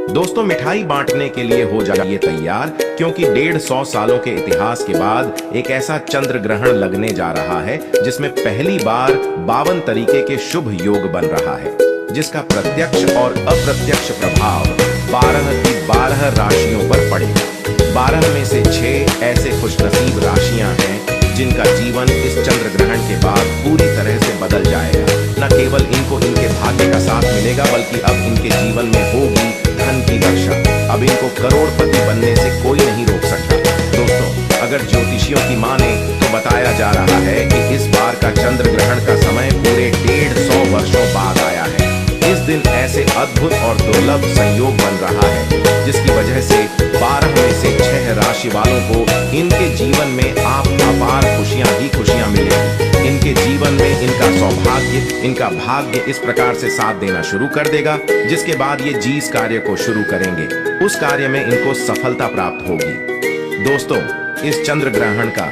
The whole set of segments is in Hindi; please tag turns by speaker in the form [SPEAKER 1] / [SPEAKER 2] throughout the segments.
[SPEAKER 1] दोस्तों, मिठाई बांटने के लिए हो जाइए तैयार, क्योंकि 150 सालों के इतिहास के बाद एक ऐसा चंद्र ग्रहण लगने जा रहा है जिसमें पहली बार 52 तरीके के शुभ योग बन रहा है, जिसका प्रत्यक्ष और अप्रत्यक्ष प्रभाव 12 की 12 राशियों पर पड़ेगा। 12 में से 6 ऐसे खुशनसीब राशियां हैं जिनका जीवन इस चंद्र ग्रहण के बाद पूरी तरह से बदल जाएगा। न केवल इनको इनके भाग्य का साथ मिलेगा, बल्कि अब इनके जीवन में होगी धन की वर्षा। अब इनको करोड़पति बनने से कोई नहीं रोक सकता। दोस्तों, अगर ज्योतिषियों की माने तो बताया जा रहा है कि इस बार का चंद्र ग्रहण का समय पूरे 150 वर्षों बाद आया है। इस दिन ऐसे अद्भुत और दुर्लभ संयोग बन रहा है जिसकी वजह से 12 में से 6 राशि वालों को इनके जीवन में अपार खुशियां ही खुशियां मिलेंगी। इनके जीवन में इनका सौभाग्य, इनका भाग्य इस प्रकार से साथ देना शुरू कर देगा, जिसके बाद ये जिस कार्य को शुरू करेंगे उस कार्य में इनको सफलता प्राप्त होगी। दोस्तों, इस चंद्र ग्रहण का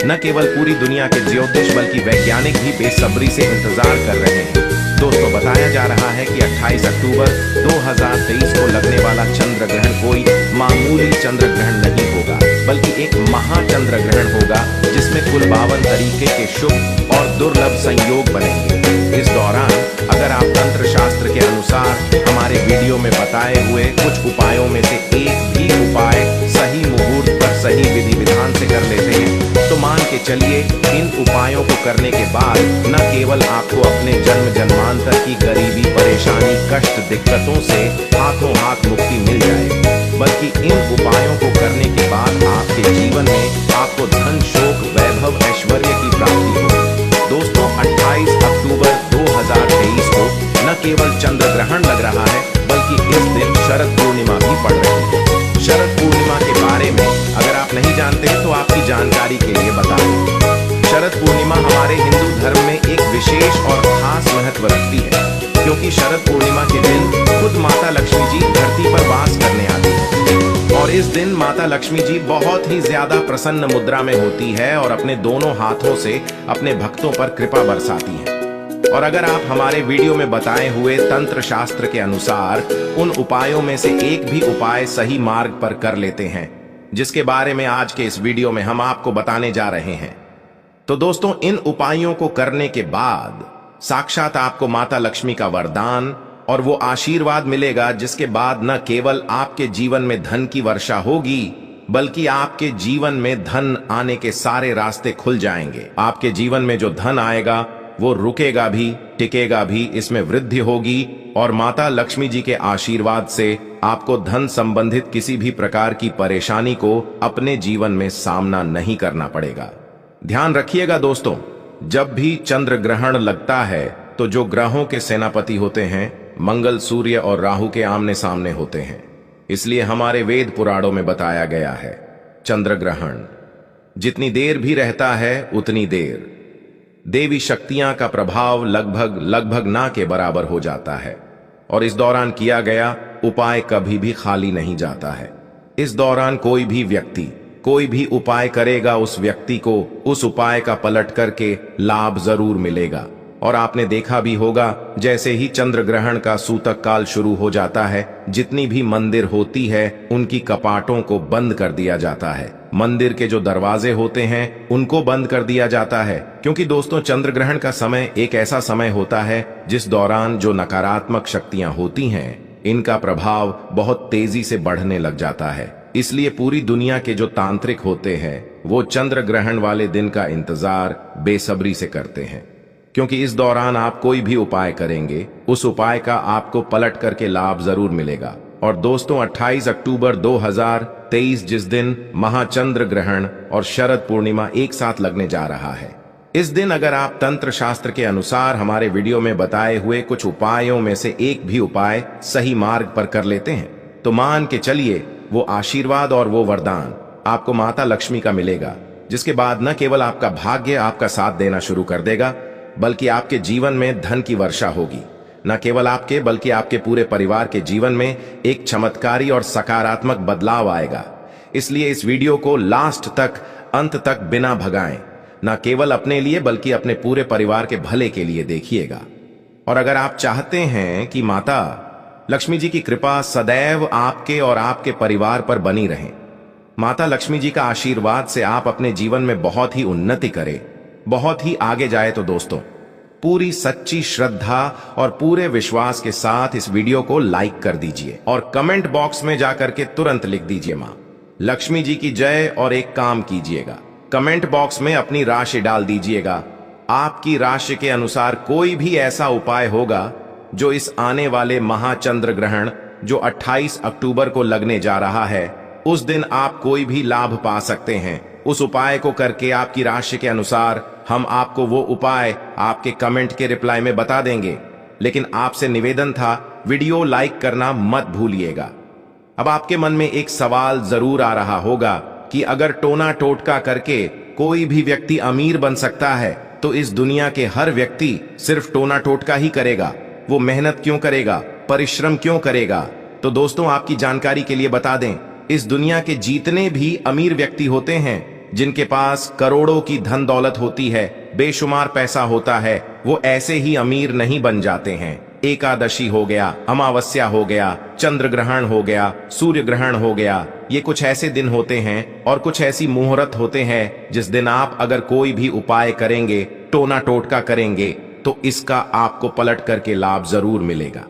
[SPEAKER 1] न केवल पूरी दुनिया के ज्योतिष बल्कि वैज्ञानिक भी बेसब्री से इंतजार कर रहे हैं। दोस्तों, बताया जा रहा है कि 28 अक्टूबर 2023 को लगने वाला चंद्र ग्रहण कोई मामूली चंद्र ग्रहण नहीं होगा, बल्कि एक महाचंद्र ग्रहण होगा जिसमें कुल 52 तरीके के शुभ और दुर्लभ संयोग बनेंगे। इस दौरान अगर आप तंत्र शास्त्र के अनुसार हमारे वीडियो में बताए हुए कुछ उपायों में से एक भी उपाय सही मुहूर्त पर सही विधि विधान से कर लेते हैं तो मान के चलिए इन उपायों को करने के बाद न केवल आपको अपने जन्म जन्मांतर की गरीबी, परेशानी, कष्ट, दिक्कतों से हाथों हाथ मुक्ति मिल जाएगी, बल्कि इन उपायों को करने के बाद आपके जीवन में आपको धन, शोक, वैभव, ऐश्वर्य की प्राप्ति होगी। दोस्तों, 28 अक्टूबर 2023 को न केवल चंद्र ग्रहण लग रहा है, बल्कि इस दिन शरद पूर्णिमा भी पड़ रही है। शरद पूर्णिमा के बारे में अगर आप नहीं जानते तो आपकी जानकारी के लिए बता दें। शरद पूर्णिमा हमारे हिंदू धर्म में एक विशेष और खास महत्व रखती है, क्योंकि शरद पूर्णिमा के दिन खुद माता लक्ष्मी जी धरती पर वास करने आती है और इस दिन माता लक्ष्मी जी बहुत ही ज्यादा प्रसन्न मुद्रा में होती है और अपने दोनों हाथों से अपने भक्तों पर कृपा बरसाती है। और अगर आप हमारे वीडियो में बताए हुए तंत्र शास्त्र के अनुसार उन उपायों में से एक भी उपाय सही मार्ग पर कर लेते हैं, जिसके बारे में आज के इस वीडियो में हम आपको बताने जा रहे हैं, तो दोस्तों, इन उपायों को करने के बाद साक्षात आपको माता लक्ष्मी का वरदान और वो आशीर्वाद मिलेगा, जिसके बाद न केवल आपके जीवन में धन की वर्षा होगी, बल्कि आपके जीवन में धन आने के सारे रास्ते खुल जाएंगे। आपके जीवन में जो धन आएगा वो रुकेगा भी, टिकेगा भी, इसमें वृद्धि होगी और माता लक्ष्मी जी के आशीर्वाद से आपको धन संबंधित किसी भी प्रकार की परेशानी को अपने जीवन में सामना नहीं करना पड़ेगा। ध्यान रखिएगा दोस्तों, जब भी चंद्र ग्रहण लगता है तो जो ग्रहों के सेनापति होते हैं मंगल, सूर्य और राहु के आमने सामने होते हैं। इसलिए हमारे वेद पुराणों में बताया गया है, चंद्र ग्रहण जितनी देर भी रहता है उतनी देर देवी शक्तियां का प्रभाव लगभग ना के बराबर हो जाता है और इस दौरान किया गया उपाय कभी भी खाली नहीं जाता है। इस दौरान कोई भी व्यक्ति कोई भी उपाय करेगा, उस व्यक्ति को उस उपाय का पलट करके लाभ जरूर मिलेगा। और आपने देखा भी होगा, जैसे ही चंद्र ग्रहण का सूतक काल शुरू हो जाता है, जितनी भी मंदिर होती है उनकी कपाटों को बंद कर दिया जाता है। मंदिर के जो दरवाजे होते हैं उनको बंद कर दिया जाता है, क्योंकि दोस्तों, चंद्र ग्रहण का समय एक ऐसा समय होता है जिस दौरान जो नकारात्मक शक्तियां होती हैं इनका प्रभाव बहुत तेजी से बढ़ने लग जाता है। इसलिए पूरी दुनिया के जो तांत्रिक होते हैं वो चंद्र ग्रहण वाले दिन का इंतजार बेसब्री से करते हैं, क्योंकि इस दौरान आप कोई भी उपाय करेंगे उस उपाय का आपको पलट करके लाभ जरूर मिलेगा। और दोस्तों, 28 अक्टूबर 2023 जिस दिन महाचंद्र ग्रहण और शरद पूर्णिमा एक साथ लगने जा रहा है, इस दिन अगर आप तंत्र शास्त्र के अनुसार हमारे वीडियो में बताए हुए कुछ उपायों में से एक भी उपाय सही मार्ग पर कर लेते हैं तो मान के चलिए वो आशीर्वाद और वो वरदान आपको माता लक्ष्मी का मिलेगा, जिसके बाद न केवल आपका भाग्य आपका साथ देना शुरू कर देगा, बल्कि आपके जीवन में धन की वर्षा होगी। न केवल आपके बल्कि आपके पूरे परिवार के जीवन में एक चमत्कारी और सकारात्मक बदलाव आएगा। इसलिए इस वीडियो को लास्ट तक, अंत तक बिना भगाएं, न केवल अपने लिए बल्कि अपने पूरे परिवार के भले के लिए देखिएगा। और अगर आप चाहते हैं कि माता लक्ष्मी जी की कृपा सदैव आपके और आपके परिवार पर बनी रहे। माता लक्ष्मी जी का आशीर्वाद से आप अपने जीवन में बहुत ही उन्नति करें, बहुत ही आगे जाए। तो दोस्तों, पूरी सच्ची श्रद्धा और पूरे विश्वास के साथ इस वीडियो को लाइक कर दीजिए और कमेंट बॉक्स में जाकर के तुरंत लिख दीजिए मां लक्ष्मी जी की जय। और एक काम कीजिएगा, कमेंट बॉक्स में अपनी राशि डाल दीजिएगा। आपकी राशि के अनुसार कोई भी ऐसा उपाय होगा जो इस आने वाले महाचंद्र ग्रहण जो 28 अक्टूबर को लगने जा रहा है, उस दिन आप कोई भी लाभ पा सकते हैं। उस उपाय को करके आपकी राशि के अनुसार हम आपको वो उपाय आपके कमेंट के रिप्लाई में बता देंगे। लेकिन आपसे निवेदन था, वीडियो लाइक करना मत भूलिएगा। अब आपके मन में एक सवाल जरूर आ रहा होगा कि अगर टोना टोटका करके कोई भी व्यक्ति अमीर बन सकता है, तो इस दुनिया के हर व्यक्ति सिर्फ टोना टोटका ही करेगा, वो मेहनत क्यों करेगा, परिश्रम क्यों करेगा? तो दोस्तों, आपकी जानकारी के लिए बता दें, इस दुनिया के जितने भी अमीर व्यक्ति होते हैं, जिनके पास करोड़ों की धन दौलत होती है, बेशुमार पैसा होता है, वो ऐसे ही अमीर नहीं बन जाते हैं। एकादशी हो गया, अमावस्या हो गया, चंद्र ग्रहण हो गया, सूर्य ग्रहण हो गया, ये कुछ ऐसे दिन होते हैं और कुछ ऐसी मुहूर्त होते हैं जिस दिन आप अगर कोई भी उपाय करेंगे, टोना टोटका करेंगे, तो इसका आपको पलट करके लाभ जरूर मिलेगा।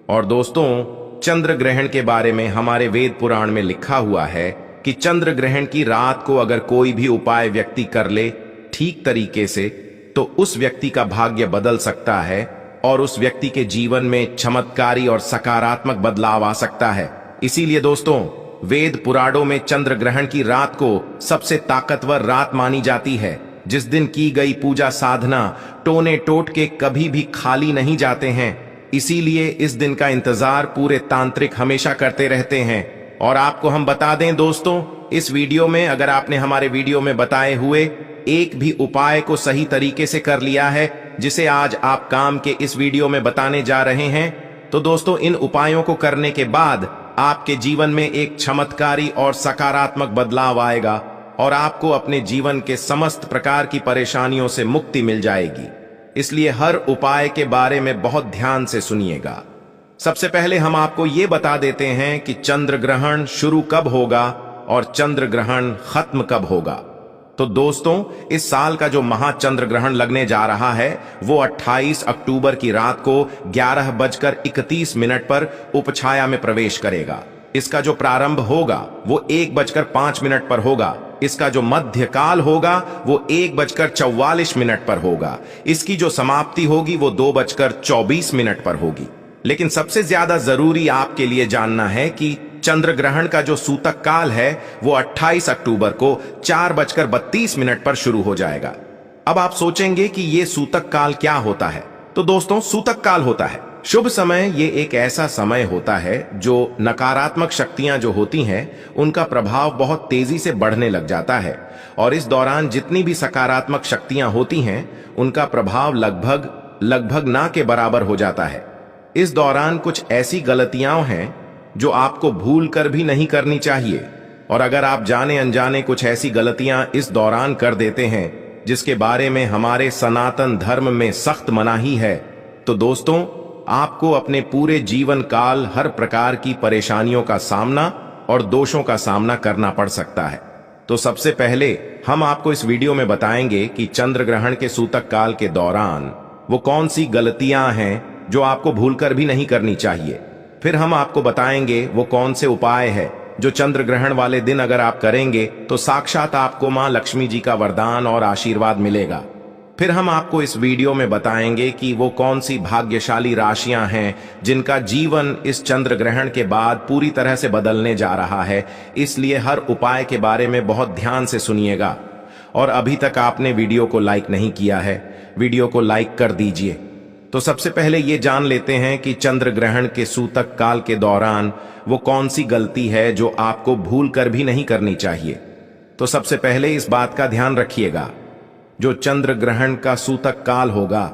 [SPEAKER 1] और दोस्तों, चंद्र ग्रहण के बारे में हमारे वेद पुराण में लिखा हुआ है कि चंद्र ग्रहण की रात को अगर कोई भी उपाय व्यक्ति कर ले ठीक तरीके से, तो उस व्यक्ति का भाग्य बदल सकता है और उस व्यक्ति के जीवन में चमत्कारी और सकारात्मक बदलाव आ सकता है। इसीलिए दोस्तों, वेद पुराणों में चंद्र ग्रहण की रात को सबसे ताकतवर रात मानी जाती है, जिस दिन की गई पूजा साधना, टोने टोटके कभी भी खाली नहीं जाते हैं। इसीलिए इस दिन का इंतजार पूरे तांत्रिक हमेशा करते रहते हैं। और आपको हम बता दें दोस्तों, इस वीडियो में अगर आपने हमारे वीडियो में बताए हुए एक भी उपाय को सही तरीके से कर लिया है, जिसे आज आप काम के इस वीडियो में बताने जा रहे हैं, तो दोस्तों, इन उपायों को करने के बाद आपके जीवन में एक चमत्कारी और सकारात्मक बदलाव आएगा और आपको अपने जीवन के समस्त प्रकार की परेशानियों से मुक्ति मिल जाएगी। इसलिए हर उपाय के बारे में बहुत ध्यान से सुनिएगा। सबसे पहले हम आपको ये बता देते हैं कि चंद्र ग्रहण शुरू कब होगा और चंद्र ग्रहण खत्म कब होगा। तो दोस्तों, इस साल का जो महाचंद्र ग्रहण लगने जा रहा है, वो 28 अक्टूबर की रात को 11:31 पर उपछाया में प्रवेश करेगा। इसका जो प्रारंभ होगा वो 1:05 पर होगा। इसका जो मध्य काल होगा वो 1:44 पर होगा। इसकी जो समाप्ति होगी वो 2:24 पर होगी। लेकिन सबसे ज्यादा जरूरी आपके लिए जानना है कि चंद्र ग्रहण का जो सूतक काल है वो 28 अक्टूबर को 4:32 पर शुरू हो जाएगा। अब आप सोचेंगे कि ये सूतक काल क्या होता है? तो दोस्तों, सूतक काल होता है शुभ समय। ये एक ऐसा समय होता है जो नकारात्मक शक्तियां जो होती हैं, उनका प्रभाव बहुत तेजी से बढ़ने लग जाता है और इस दौरान जितनी भी सकारात्मक शक्तियां होती हैं, उनका प्रभाव लगभग ना के बराबर हो जाता है। इस दौरान कुछ ऐसी गलतियां हैं जो आपको भूल कर भी नहीं करनी चाहिए, और अगर आप जाने अनजाने कुछ ऐसी गलतियां इस दौरान कर देते हैं जिसके बारे में हमारे सनातन धर्म में सख्त मनाही है, तो दोस्तों, आपको अपने पूरे जीवन काल हर प्रकार की परेशानियों का सामना और दोषों का सामना करना पड़ सकता है। तो सबसे पहले हम आपको इस वीडियो में बताएंगे कि चंद्र ग्रहण के सूतक काल के दौरान वो कौन सी गलतियां हैं जो आपको भूलकर भी नहीं करनी चाहिए। फिर हम आपको बताएंगे वो कौन से उपाय है जो चंद्र ग्रहण वाले दिन अगर आप करेंगे तो साक्षात आपको मां लक्ष्मी जी का वरदान और आशीर्वाद मिलेगा। फिर हम आपको इस वीडियो में बताएंगे कि वो कौन सी भाग्यशाली राशियां हैं जिनका जीवन इस चंद्र ग्रहण के बाद पूरी तरह से बदलने जा रहा है। इसलिए हर उपाय के बारे में बहुत ध्यान से सुनिएगा। और अभी तक आपने वीडियो को लाइक नहीं किया है, वीडियो को लाइक कर दीजिए। तो सबसे पहले ये जान लेते हैं कि चंद्र ग्रहण के सूतक काल के दौरान वो कौन सी गलती है जो आपको भूल कर भी नहीं करनी चाहिए। तो सबसे पहले इस बात का ध्यान रखिएगा, जो चंद्र ग्रहण का सूतक काल होगा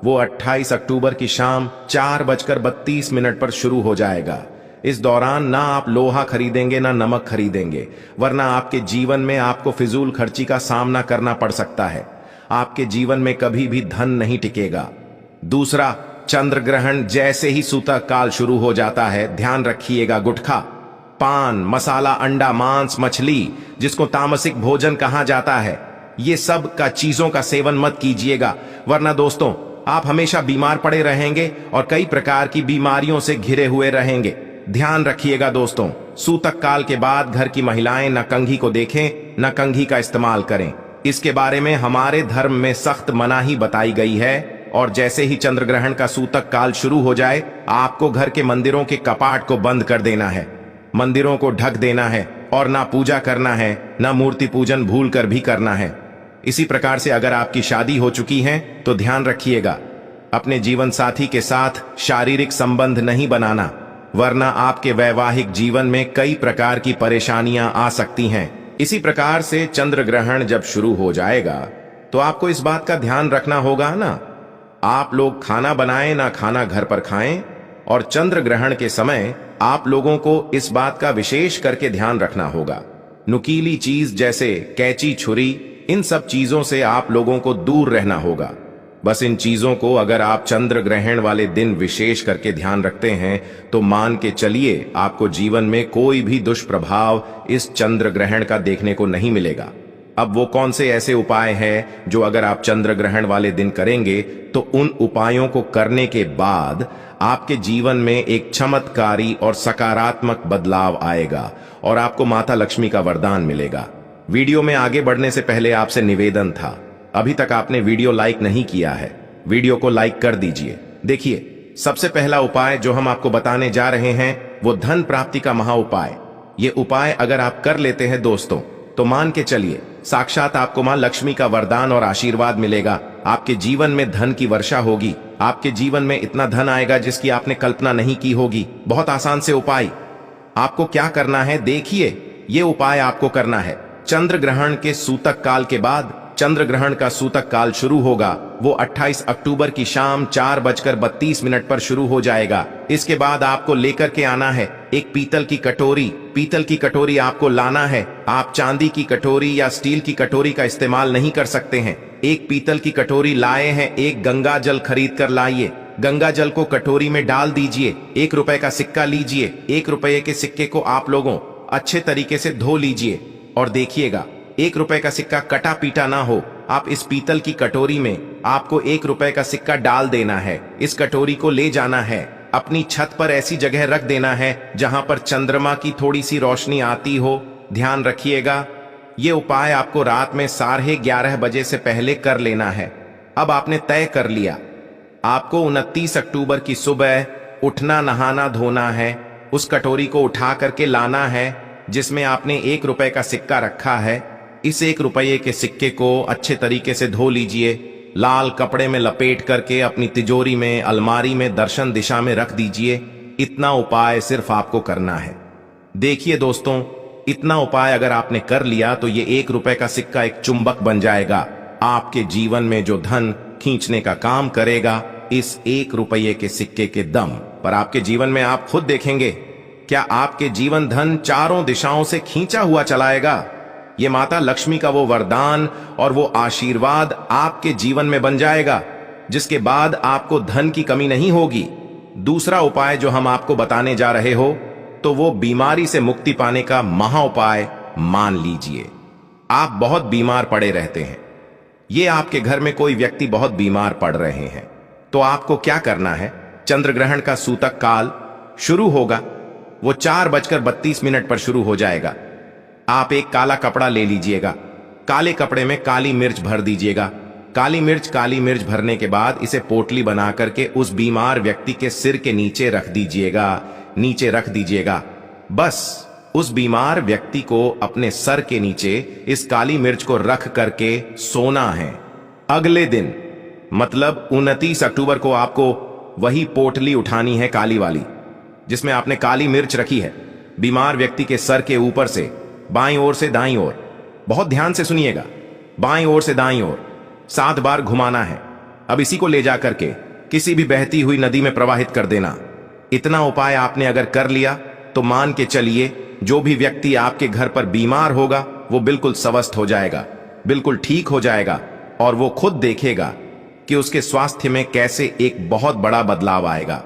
[SPEAKER 1] वो 28 अक्टूबर की शाम 4:32 पर शुरू हो जाएगा। इस दौरान ना आप लोहा खरीदेंगे ना नमक खरीदेंगे, वरना आपके जीवन में आपको फिजूल खर्ची का सामना करना पड़ सकता है। आपके जीवन में कभी भी धन नहीं टिकेगा। दूसरा, चंद्र ग्रहण जैसे ही सूतक काल शुरू हो जाता है, ध्यान रखिएगा, गुटखा, पान, मसाला, अंडा, मांस, मछली, जिसको तामसिक भोजन कहा जाता है, ये सब का चीजों का सेवन मत कीजिएगा, वरना दोस्तों आप हमेशा बीमार पड़े रहेंगे और कई प्रकार की बीमारियों से घिरे हुए रहेंगे। ध्यान रखिएगा दोस्तों, सूतक काल के बाद घर की महिलाएं न कंघी को देखें, न कंघी का इस्तेमाल करें। इसके बारे में हमारे धर्म में सख्त मनाही बताई गई है। और जैसे ही चंद्र ग्रहण का सूतक काल शुरू हो जाए, आपको घर के मंदिरों के कपाट को बंद कर देना है, मंदिरों को ढक देना है और ना पूजा करना है, ना मूर्ति पूजन भूल कर भी करना है। इसी प्रकार से अगर आपकी शादी हो चुकी है तो ध्यान रखिएगा, अपने जीवन साथी के साथ शारीरिक संबंध नहीं बनाना, वरना आपके वैवाहिक जीवन में कई प्रकार की परेशानियां आ सकती हैं। इसी प्रकार से चंद्र ग्रहण जब शुरू हो जाएगा तो आपको इस बात का ध्यान रखना होगा ना, आप लोग खाना बनाएं ना खाना घर पर खाएं। और चंद्र ग्रहण के समय आप लोगों को इस बात का विशेष करके ध्यान रखना होगा, नुकीली चीज जैसे कैंची, छुरी, इन सब चीजों से आप लोगों को दूर रहना होगा। बस इन चीजों को अगर आप चंद्र ग्रहण वाले दिन विशेष करके ध्यान रखते हैं तो मान के चलिए आपको जीवन में कोई भी दुष्प्रभाव इस चंद्र ग्रहण का देखने को नहीं मिलेगा। अब वो कौन से ऐसे उपाय हैं जो अगर आप चंद्र ग्रहण वाले दिन करेंगे तो उन उपायों को करने के बाद आपके जीवन में एक चमत्कारी और सकारात्मक बदलाव आएगा और आपको माता लक्ष्मी का वरदान मिलेगा। वीडियो में आगे बढ़ने से पहले आपसे निवेदन था, अभी तक आपने वीडियो लाइक नहीं किया है, वीडियो को लाइक कर दीजिए। देखिए, सबसे पहला उपाय जो हम आपको बताने जा रहे हैं वो धन प्राप्ति का महा उपाय। ये उपाय अगर आप कर लेते हैं दोस्तों तो मान के चलिए साक्षात आपको मां लक्ष्मी का वरदान और आशीर्वाद मिलेगा। आपके जीवन में धन की वर्षा होगी, आपके जीवन में इतना धन आएगा जिसकी आपने कल्पना नहीं की होगी। बहुत आसान से उपाय, आपको क्या करना है देखिए, ये उपाय आपको करना है। चंद्र ग्रहण के सूतक काल के बाद चंद्र ग्रहण का सूतक काल शुरू होगा, वो 28 अक्टूबर की शाम 4:32 पर शुरू हो जाएगा। इसके बाद आपको लेकर के आना है एक पीतल की कटोरी। पीतल की कटोरी आपको लाना है, आप चांदी की कटोरी या स्टील की कटोरी का इस्तेमाल नहीं कर सकते हैं। एक पीतल की कटोरी लाए हैं, एक गंगा जल खरीद कर लाइए, गंगा जल को कटोरी में डाल दीजिए, 1 रुपए का सिक्का लीजिए, 1 रुपए के सिक्के को आप लोगों अच्छे तरीके से धो लीजिए और देखिएगा 1 रुपए का सिक्का कटा पीटा ना हो। आप इस पीतल की कटोरी में आपको 1 रुपए का सिक्का डाल देना है। इस कटोरी को ले जाना है, अपनी छत पर ऐसी जगह रख देना है जहां पर चंद्रमा की थोड़ी सी रोशनी आती हो। ध्यान रखिएगा, ये उपाय आपको रात में 11:30 बजे से पहले कर लेना है। अब आपने तय कर लिया, आपको 29 अक्टूबर की सुबह उठना, नहाना, धोना है, उस कटोरी को उठा करके लाना है जिसमें आपने 1 रुपए का सिक्का रखा है। इस 1 रुपये के सिक्के को अच्छे तरीके से धो लीजिए, लाल कपड़े में लपेट करके अपनी तिजोरी में, अलमारी में दर्शन दिशा में रख दीजिए। इतना उपाय सिर्फ आपको करना है। देखिए दोस्तों, इतना उपाय अगर आपने कर लिया तो ये 1 रुपए का सिक्का एक चुंबक बन जाएगा, आपके जीवन में जो धन खींचने का काम करेगा इस 1 रुपये के सिक्के के दम पर। आपके जीवन में आप खुद देखेंगे क्या आपके जीवन धन चारों दिशाओं से खींचा हुआ चलाएगा। ये माता लक्ष्मी का वो वरदान और वो आशीर्वाद आपके जीवन में बन जाएगा, जिसके बाद आपको धन की कमी नहीं होगी। दूसरा उपाय जो हम आपको बताने जा रहे हो तो वो बीमारी से मुक्ति पाने का महा उपाय। मान लीजिए आप बहुत बीमार पड़े रहते हैं, ये आपके घर में कोई व्यक्ति बहुत बीमार पड़ रहे हैं, तो आपको क्या करना है, चंद्र ग्रहण का सूतक काल शुरू होगा, वो 4:32 पर शुरू हो जाएगा। आप एक काला कपड़ा ले लीजिएगा, काले कपड़े में काली मिर्च भर दीजिएगा। काली मिर्च भरने के बाद इसे पोटली बना करके उस बीमार व्यक्ति के सिर के नीचे रख दीजिएगा। बस उस बीमार व्यक्ति को अपने सर के नीचे इस काली मिर्च को रख करके सोना है। अगले दिन मतलब 29 अक्टूबर को आपको वही पोटली उठानी है, काली वाली, जिसमें आपने काली मिर्च रखी है, बीमार व्यक्ति के सर के ऊपर से बाईं ओर से दाईं ओर, बहुत ध्यान से सुनिएगा, बाईं ओर से दाईं ओर 7 बार घुमाना है। अब इसी को ले जाकर के किसी भी बहती हुई नदी में प्रवाहित कर देना। इतना उपाय आपने अगर कर लिया तो मान के चलिए जो भी व्यक्ति आपके घर पर बीमार होगा वो बिल्कुल स्वस्थ हो जाएगा, बिल्कुल ठीक हो जाएगा और वो खुद देखेगा कि उसके स्वास्थ्य में कैसे एक बहुत बड़ा बदलाव आएगा।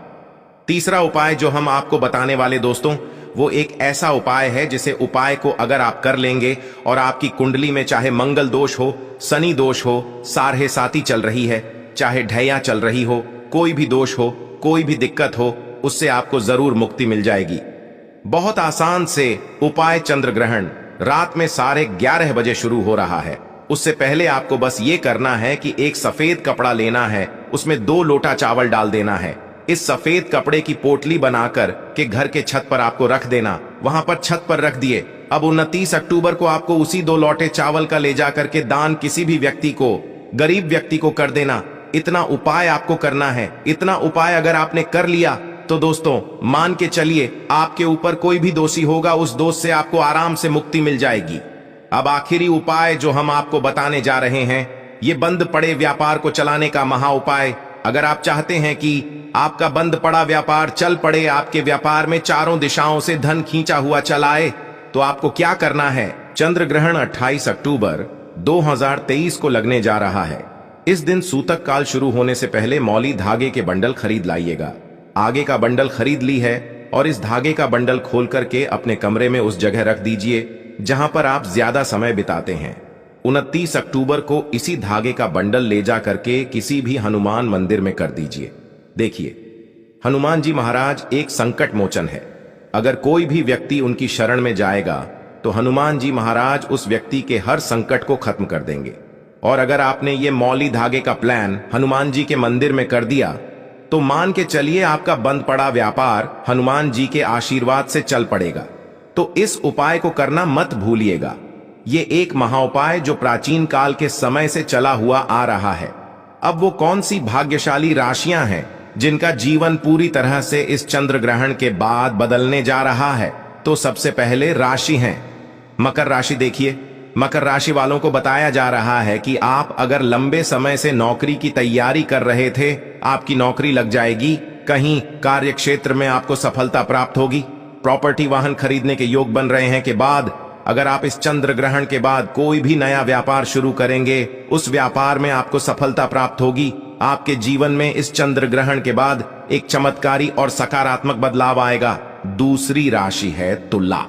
[SPEAKER 1] तीसरा उपाय जो हम आपको बताने वाले दोस्तों, वो एक ऐसा उपाय है जिसे उपाय को अगर आप कर लेंगे और आपकी कुंडली में चाहे मंगल दोष हो, शनि दोष हो, सारहे साती चल रही है, चाहे ढैया चल रही हो, कोई भी दोष हो, कोई भी दिक्कत हो, उससे आपको जरूर मुक्ति मिल जाएगी। बहुत आसान से उपाय चंद्र ग्रहण रात में 11:30 बजे शुरू हो रहा है। उससे पहले आपको बस ये करना है कि एक सफेद कपड़ा लेना है, उसमें 2 लोटा चावल डाल देना है। इस सफेद कपड़े की पोटली बनाकर के घर के छत पर आपको रख देना, वहां पर छत पर रख दिए। अब 29 अक्टूबर को आपको उसी 2 लोटे चावल का ले जाकर के दान किसी भी व्यक्ति को, गरीब व्यक्ति को कर देना। इतना उपाय आपको करना है। इतना उपाय अगर आपने कर लिया तो दोस्तों मान के चलिए आपके ऊपर कोई भी दोषी होगा, उस दोष से आपको आराम से मुक्ति मिल जाएगी। अब आखिरी उपाय जो हम आपको बताने जा रहे हैं, ये बंद पड़े व्यापार को चलाने का महा उपाय। अगर आप चाहते हैं कि आपका बंद पड़ा व्यापार चल पड़े, आपके व्यापार में चारों दिशाओं से धन खींचा हुआ चलाए, तो आपको क्या करना है? चंद्र ग्रहण 28 अक्टूबर 2023 को लगने जा रहा है। इस दिन सूतक काल शुरू होने से पहले मौली धागे के बंडल खरीद लाइएगा। आगे का बंडल खरीद ली है और इस धागे का बंडल खोल करके अपने कमरे में उस जगह रख दीजिए जहां पर आप ज्यादा समय बिताते हैं। 29 अक्टूबर को इसी धागे का बंडल ले जा करके किसी भी हनुमान मंदिर में कर दीजिए। देखिए, हनुमान जी महाराज एक संकट मोचन है। अगर कोई भी व्यक्ति उनकी शरण में जाएगा तो हनुमान जी महाराज उस व्यक्ति के हर संकट को खत्म कर देंगे। और अगर आपने ये मौली धागे का प्लान हनुमान जी के मंदिर में कर दिया तो मान के चलिए आपका बंद पड़ा व्यापार हनुमान जी के आशीर्वाद से चल पड़ेगा। तो इस उपाय को करना मत भूलिएगा। ये एक महाउपाय जो प्राचीन काल के समय से चला हुआ आ रहा है। अब वो कौन सी भाग्यशाली राशियां हैं जिनका जीवन पूरी तरह से इस चंद्र ग्रहण के बाद बदलने जा रहा है? तो सबसे पहले राशि हैं मकर राशि। देखिए, मकर राशि वालों को बताया जा रहा है कि आप अगर लंबे समय से नौकरी की तैयारी कर रहे थे, आपकी नौकरी लग जाएगी। कहीं कार्य क्षेत्र में आपको सफलता प्राप्त होगी। प्रॉपर्टी वाहन खरीदने के योग बन रहे हैं। के बाद अगर आप इस चंद्र ग्रहण के बाद कोई भी नया व्यापार शुरू करेंगे, उस व्यापार में आपको सफलता प्राप्त होगी। आपके जीवन में इस चंद्र ग्रहण के बाद एक चमत्कारी और सकारात्मक बदलाव आएगा। दूसरी राशि है तुला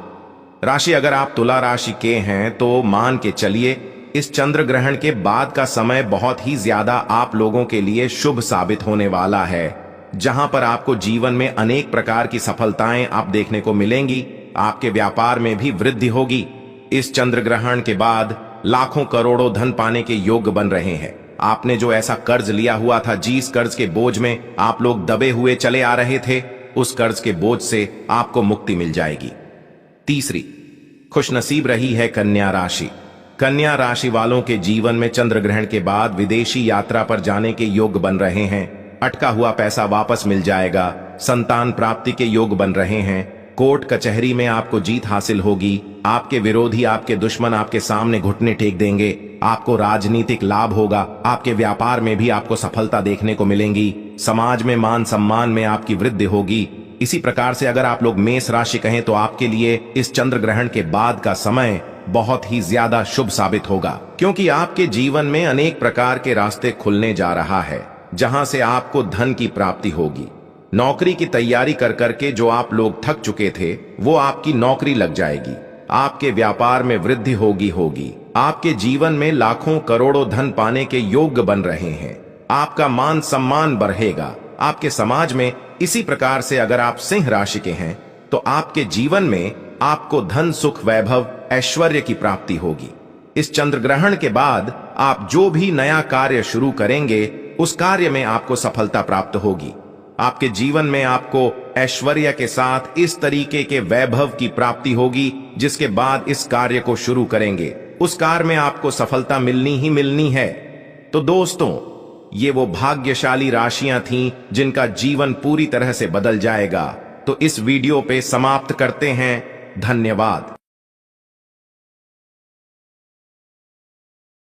[SPEAKER 1] राशि। अगर आप तुला राशि के हैं तो मान के चलिए इस चंद्र ग्रहण के बाद का समय बहुत ही ज्यादा आप लोगों के लिए शुभ साबित होने वाला है, जहां पर आपको जीवन में अनेक प्रकार की सफलताएं आप देखने को मिलेंगी। आपके व्यापार में भी वृद्धि होगी। इस चंद्र ग्रहण के बाद लाखों करोड़ों धन पाने के योग बन रहे हैं। आपने जो ऐसा कर्ज लिया हुआ था, जिस कर्ज के बोझ में आप लोग दबे हुए चले आ रहे थे, उस कर्ज के बोझ से आपको मुक्ति मिल जाएगी। तीसरी खुशनसीब रही है कन्या राशि। कन्या राशि वालों के जीवन में चंद्र ग्रहण के बाद विदेशी यात्रा पर जाने के योग बन रहे हैं। अटका हुआ पैसा वापस मिल जाएगा। संतान प्राप्ति के योग बन रहे हैं। कोर्ट कचहरी में आपको जीत हासिल होगी। आपके विरोधी, आपके दुश्मन आपके सामने घुटने टेक देंगे। आपको राजनीतिक लाभ होगा। आपके व्यापार में भी आपको सफलता देखने को मिलेंगी। समाज में मान सम्मान में आपकी वृद्धि होगी। इसी प्रकार से अगर आप लोग मेष राशि कहें तो आपके लिए इस चंद्र ग्रहण के बाद का समय बहुत ही ज्यादा शुभ साबित होगा, क्योंकि आपके जीवन में अनेक प्रकार के रास्ते खुलने जा रहा है, जहां से आपको धन की प्राप्ति होगी। नौकरी की तैयारी कर करके जो आप लोग थक चुके थे, वो आपकी नौकरी लग जाएगी। आपके व्यापार में वृद्धि होगी। आपके जीवन में लाखों करोड़ों धन पाने के योग बन रहे हैं। आपका मान सम्मान बढ़ेगा आपके समाज में। इसी प्रकार से अगर आप सिंह राशि के हैं तो आपके जीवन में आपको धन, सुख, वैभव, ऐश्वर्य की प्राप्ति होगी। इस चंद्र ग्रहण के बाद आप जो भी नया कार्य शुरू करेंगे, उस कार्य में आपको सफलता प्राप्त होगी। आपके जीवन में आपको ऐश्वर्य के साथ इस तरीके के वैभव की प्राप्ति होगी, जिसके बाद इस कार्य को शुरू करेंगे, उस कार्य में आपको सफलता मिलनी ही मिलनी है। तो दोस्तों, ये वो भाग्यशाली राशियां थीं जिनका जीवन पूरी तरह से बदल जाएगा। तो इस वीडियो पे समाप्त करते हैं। धन्यवाद।